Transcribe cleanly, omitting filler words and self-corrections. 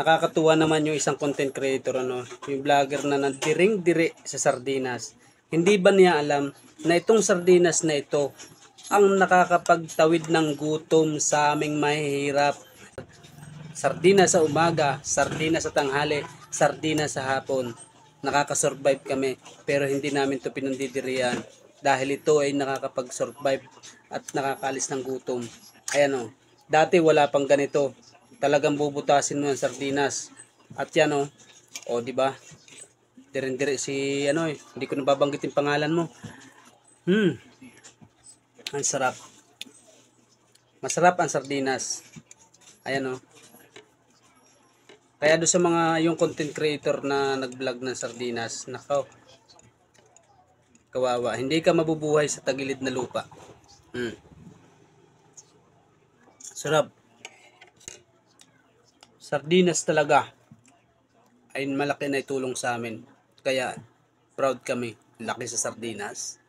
Nakakatuwa naman yung isang content creator, ano, yung vlogger na nandiring-diri sa sardinas. Hindi ba niya alam na itong sardinas na ito ang nakakapagtawid ng gutom sa aming mahihirap? Sardinas sa umaga, sardinas sa tanghali, sardinas sa hapon. Nakakasurvive kami, pero hindi namin ito pinandidirian dahil ito ay nakakapag-survive at nakakaalis ng gutom. Ayan o, dati wala pang ganito. Talagang bubutasin mo ang sardinas. At yan o di ba? Dire-dire si hindi ko nababanggit yung pangalan mo. Ang sarap. Masarap ang sardinas. Ayan o. Kaya do sa mga yung content creator na nag-vlog ng sardinas, nakaw, kawawa. Hindi ka mabubuhay sa tagilid na lupa. Sarap. Sardinas talaga ay malaki na itulong sa amin. Kaya proud kami. Laki sa sardinas.